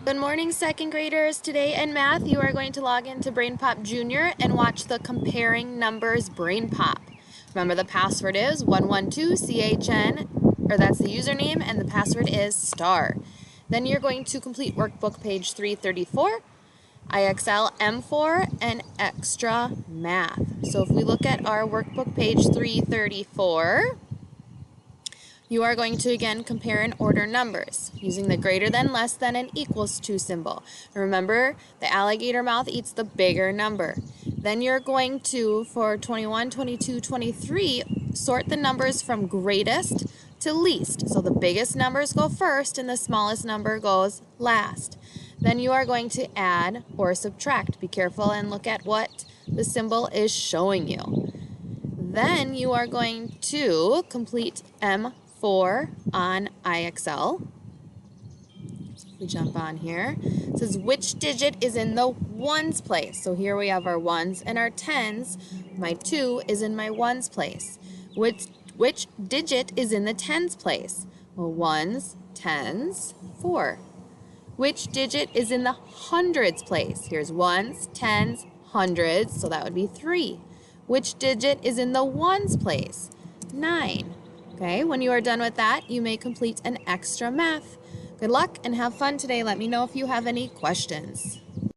Good morning, second graders. Today in math, you are going to log into BrainPop Junior and watch the Comparing Numbers BrainPop. Remember, the password is 112CHN, or that's the username, and the password is star. Then you're going to complete workbook page 334, IXL M4, and extra math. So if we look at our workbook page 334, you are going to again compare and order numbers using the greater than, less than, and equals to symbol. Remember, the alligator mouth eats the bigger number. Then you're going to, for 21, 22, 23, sort the numbers from greatest to least. So the biggest numbers go first and the smallest number goes last. Then you are going to add or subtract. Be careful and look at what the symbol is showing you. Then you are going to complete M4 on IXL. We jump on here. It says which digit is in the ones place. So here we have our ones and our tens. My 2 is in my ones place. Which digit is in the tens place? Well, ones, tens, 4. Which digit is in the hundreds place? Here's ones, tens, hundreds, so that would be 3. Which digit is in the ones place? 9. Okay, when you are done with that, you may complete an extra math. Good luck and have fun today. Let me know if you have any questions.